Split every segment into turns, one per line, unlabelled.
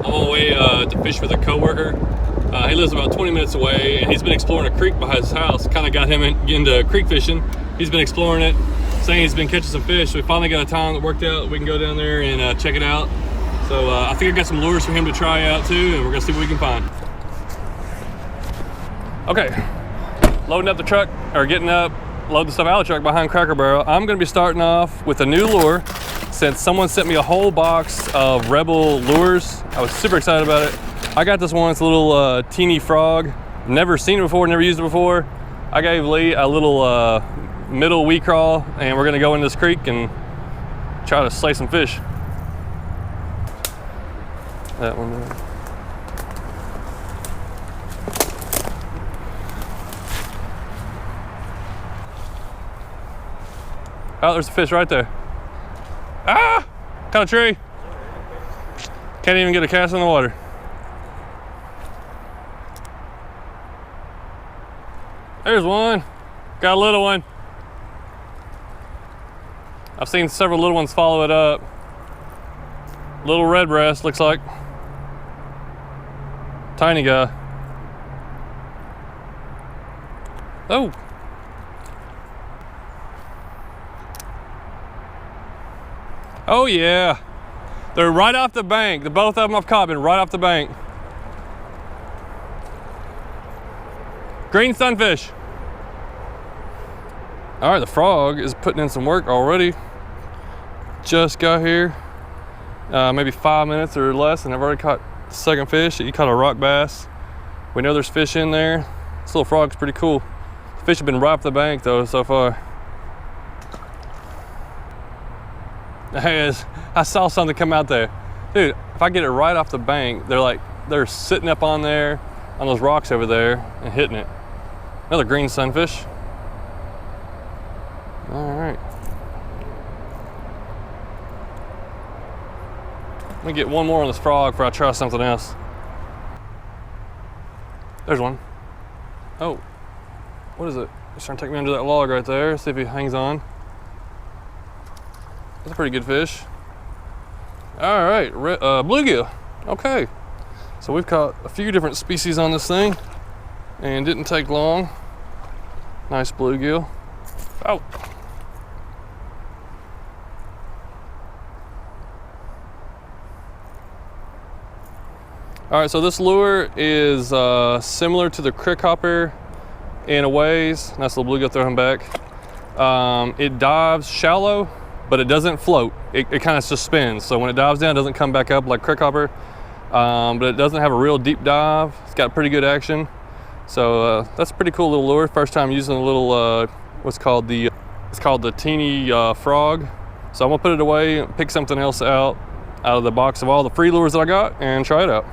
I'm on the way to fish with a coworker. He lives about 20 minutes away, and he's been exploring a creek behind his house. Kind of got him into creek fishing. He's been exploring it, saying he's been catching some fish. So we finally got a time that worked out. We can go down there and check it out. So I think I got some lures for him to try out too, and we're gonna see what we can find. Okay, loading up the truck, or getting up, loading stuff out of the truck behind Cracker Barrel. I'm gonna be starting off with a new lure, since someone sent me a whole box of Rebel lures. I was super excited about it. I got this one, it's a little teeny frog. Never seen it before, never used it before. I gave Lee a little middle weed crawl, and we're gonna go in this creek and try to slay some fish. That one there. Oh, there's a fish right there. Ah! Caught a tree. Can't even get a cast in the water. There's one. Got a little one. I've seen several little ones follow it up. Little red breast, looks like. Tiny guy. Oh. Oh yeah. They're right off the bank. The both of them I've caught been right off the bank. Green sunfish. All right, the frog is putting in some work already. Just got here, maybe 5 minutes or less, and I've already caught the second fish. He caught a rock bass. We know there's fish in there. This little frog's pretty cool. The fish have been right off the bank though so far. I saw something come out there. Dude, if I get it right off the bank, they're sitting up on there, on those rocks over there and hitting it. Another green sunfish. All right. Let me get one more on this frog before I try something else. There's one. Oh, what is it? He's trying to take me under that log right there. See if he hangs on. That's a pretty good fish. All right, bluegill. Okay, so we've caught a few different species on this thing, and didn't take long. Nice bluegill. Oh. All right, so this lure is similar to the crick hopper in a ways. Nice little bluegill, throw him back. It dives shallow, but it doesn't float. It kind of just spins. So when it dives down, it doesn't come back up like crick hopper, but it doesn't have a real deep dive. It's got pretty good action. So that's a pretty cool little lure. First time using a little, it's called the teeny frog. So I'm gonna put it away, pick something else out of the box of all the free lures that I got and try it out.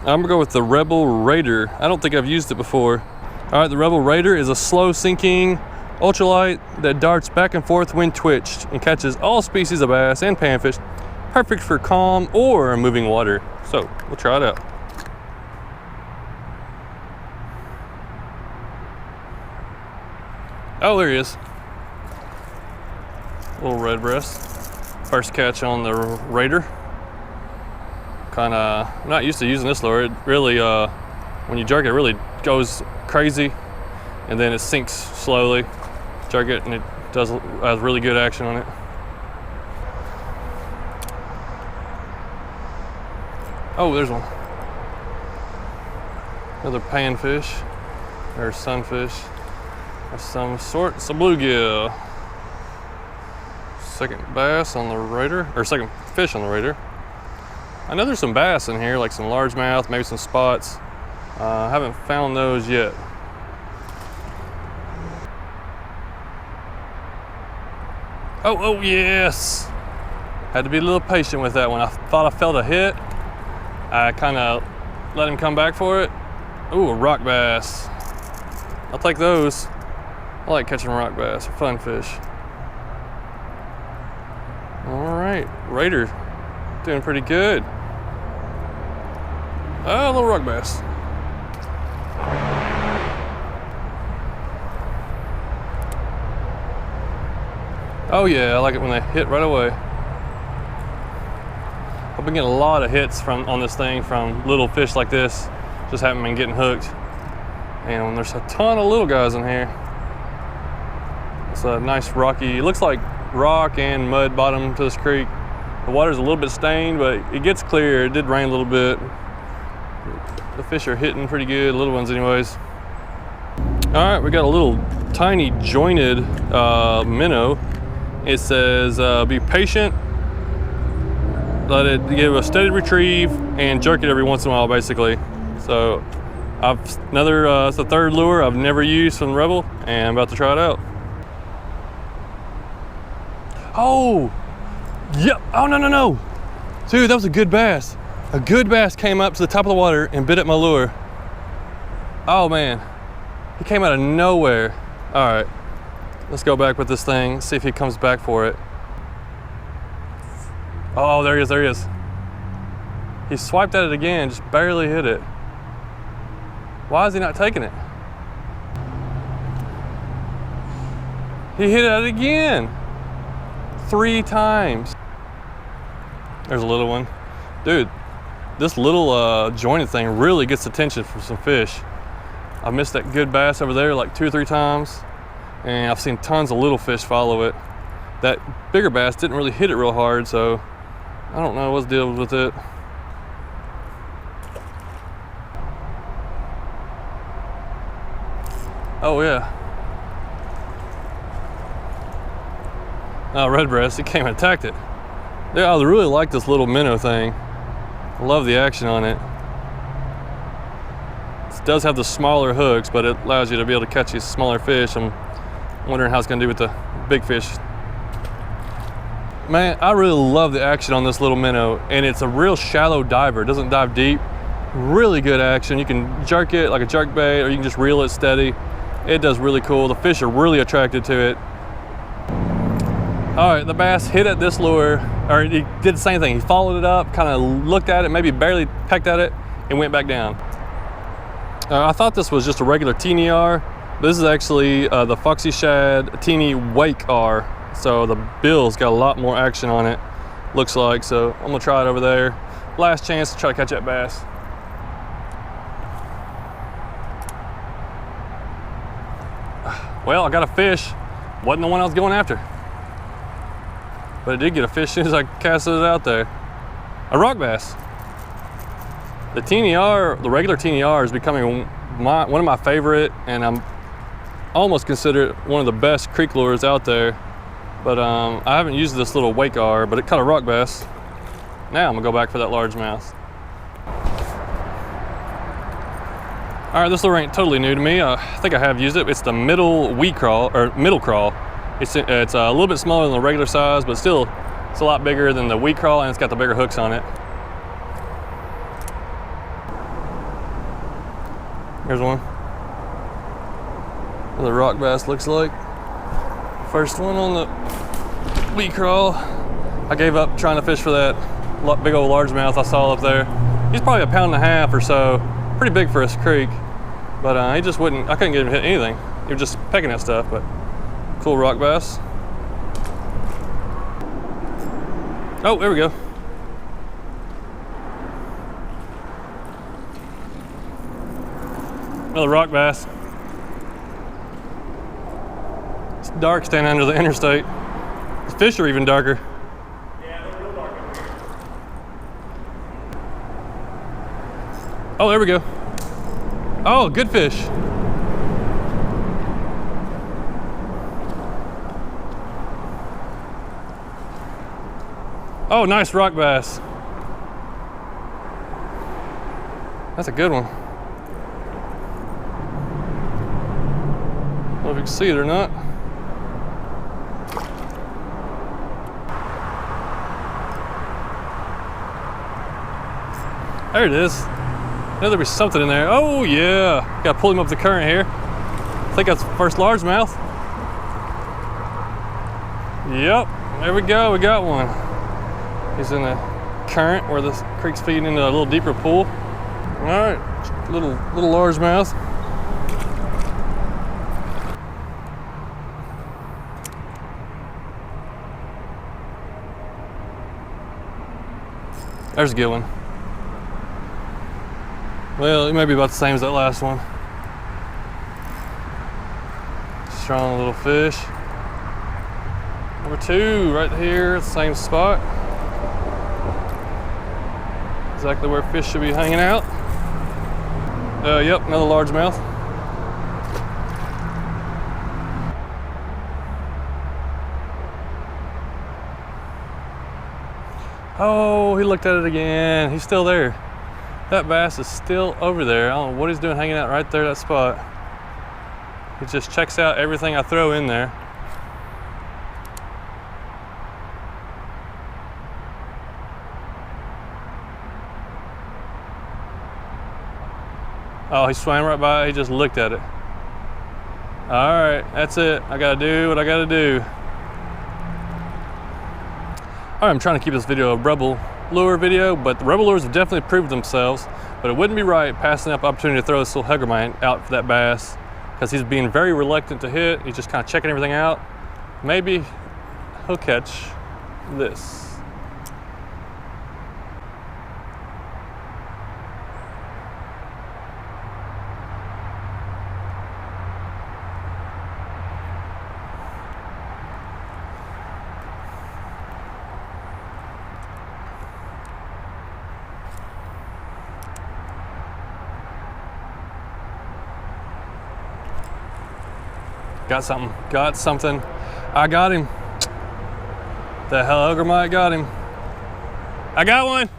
I'm gonna go with the Rebel Raider. I don't think I've used it before. All right, the Rebel Raider is a slow sinking ultralight that darts back and forth when twitched and catches all species of bass and panfish, perfect for calm or moving water. So we'll try it out. Oh, there he is. Little red breast. First catch on the Raider. I'm not used to using this lure. It really, when you jerk it, really goes crazy, and then it sinks slowly. Jerk it, and it has really good action on it. Oh, there's one. Another panfish, or sunfish of some sort. It's a bluegill. Second bass on the Raider, or second fish on the Raider. I know there's some bass in here, like some largemouth, maybe some spots. I haven't found those yet. Oh yes! Had to be a little patient with that one. I thought I felt a hit. I kind of let him come back for it. Ooh, a rock bass. I'll take those. I like catching rock bass, fun fish. All right, Raider, doing pretty good. Oh, a little rock bass. Oh yeah, I like it when they hit right away. I've been getting a lot of hits on this thing from little fish like this. Just haven't been getting hooked. And there's a ton of little guys in here. It's a nice rocky, it looks like rock and mud bottom to this creek. The water's a little bit stained, but it gets clear. It did rain a little bit. The fish are hitting pretty good, little ones anyways. All right, we got a little tiny jointed minnow. It says, be patient, let it give a steady retrieve, and jerk it every once in a while, basically. So it's the third lure I've never used from Rebel, and I'm about to try it out. Oh, yep, oh no. Dude, that was a good bass. A good bass came up to the top of the water and bit at my lure. Oh man, he came out of nowhere. All right, let's go back with this thing, see if he comes back for it. Oh, there he is. He swiped at it again, just barely hit it. Why is he not taking it? He hit it again. 3 times. There's a little one. Dude, this little jointed thing really gets attention from some fish. I missed that good bass over there like 2 or 3 times, and I've seen tons of little fish follow it. That bigger bass didn't really hit it real hard, so I don't know what's the deal with it. Oh yeah. Oh, redbreast, he came and attacked it. Dude, I really like this little minnow thing. I love the action on it. It does have the smaller hooks, but it allows you to be able to catch these smaller fish. I'm wondering how it's gonna do with the big fish. Man, I really love the action on this little minnow, and it's a real shallow diver. It doesn't dive deep. Really good action. You can jerk it like a jerk bait, or you can just reel it steady. It does really cool. The fish are really attracted to it. All right, the bass hit at this lure, or he did the same thing. He followed it up, kind of looked at it, maybe barely pecked at it, and went back down. I thought this was just a regular teeny R. This is actually the Foxy shad teeny wake R. So the bill's got a lot more action on it, looks like. So I'm gonna try it over there. Last chance to try to catch that bass. Well, I got a fish. Wasn't the one I was going after. But I did get a fish as soon as I casted it out there. A rock bass. The teeny R, the regular teeny R, is becoming one of my favorite, and I'm almost consider it one of the best creek lures out there. But I haven't used this little wake R, but it caught a rock bass. Now I'm gonna go back for that largemouth. All right, this lure ain't totally new to me. I think I have used it. It's the middle crawl. It's a little bit smaller than the regular size, but still, it's a lot bigger than the wheat crawl, and it's got the bigger hooks on it. Here's one. What the rock bass looks like. First one on the wheat crawl. I gave up trying to fish for that big old largemouth I saw up there. He's probably 1.5 pounds or so. Pretty big for his creek, but he just wouldn't, I couldn't get him to hit anything. He was just pecking at stuff, but cool rock bass. Oh, there we go. Another rock bass. It's dark standing under the interstate. The fish are even darker.
Yeah, they're real dark up here.
Oh, there we go. Oh, good fish. Oh, nice rock bass. That's a good one. I don't know if you can see it or not. There it is. I know there'll be something in there. Oh yeah, gotta pull him up the current here. I think that's the first largemouth. Yep, there we go, we got one. He's in the current where the creek's feeding into a little deeper pool. All right, little largemouth. There's a good one. Well, it may be about the same as that last one. Strong little fish. Number 2 right here, same spot. Exactly where fish should be hanging out. Yep, another largemouth. Oh, he looked at it again. He's still there. That bass is still over there. I don't know what he's doing hanging out right there, that spot. He just checks out everything I throw in there. Oh, he swam right by it. He just looked at it. All right, that's it. I gotta do what I gotta do. All right, I'm trying to keep this video a rebel lure video, but the rebel lures have definitely proved themselves. But it wouldn't be right passing up opportunity to throw this little hellgrammite out for that bass, because he's being very reluctant to hit. He's just kind of checking everything out. Maybe he'll catch this. Got something. I got him. The hellgrammite got him. I got one.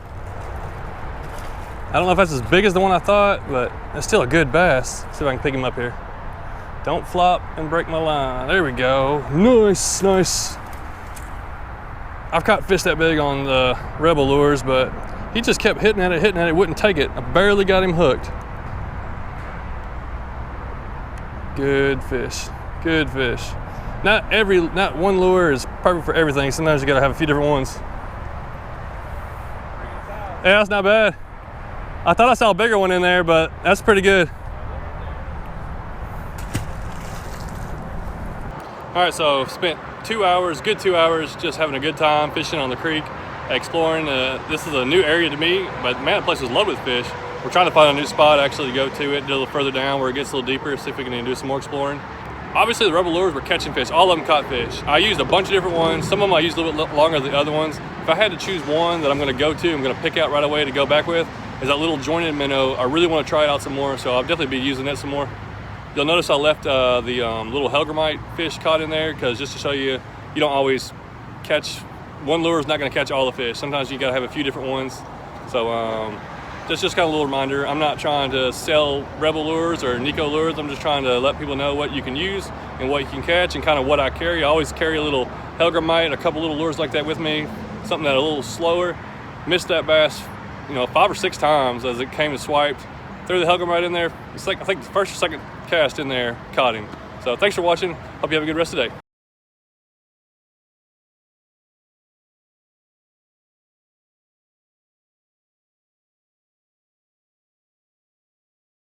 I don't know if that's as big as the one I thought, but it's still a good bass. Let's see if I can pick him up here. Don't flop and break my line. There we go. Nice, nice. I've caught fish that big on the rebel lures, but he just kept hitting at it, wouldn't take it. I barely got him hooked. Good fish. Good fish. Not one lure is perfect for everything. Sometimes you gotta have a few different ones. Yeah, that's not bad. I thought I saw a bigger one in there, but that's pretty good. All right, so spent 2 hours, good 2 hours, just having a good time fishing on the creek, exploring. This is a new area to me, but man, the place was loaded with fish. We're trying to find a new spot actually to go to it, a little further down where it gets a little deeper, see if we can do some more exploring. Obviously the rebel lures were catching fish. All of them caught fish. I used a bunch of different ones. Some of them I used a little bit longer than the other ones. If I had to choose one that I'm gonna go to, I'm gonna pick out right away to go back with, is that little jointed minnow. I really wanna try it out some more, so I'll definitely be using that some more. You'll notice I left the little hellgrammite fish caught in there, because just to show you, you don't always catch, one lure is not gonna catch all the fish. Sometimes you gotta have a few different ones. So just kind of a little reminder, I'm not trying to sell rebel lures or Nico lures. I'm just trying to let people know what you can use and what you can catch and kind of what I carry. I always carry a little hellgrammite, a couple little lures like that with me, something that a little slower. Missed that bass, 5 or 6 times as it came and swiped. Threw the hellgrammite in there. It's like, I think the first or second cast in there caught him. So thanks for watching. Hope you have a good rest of the day.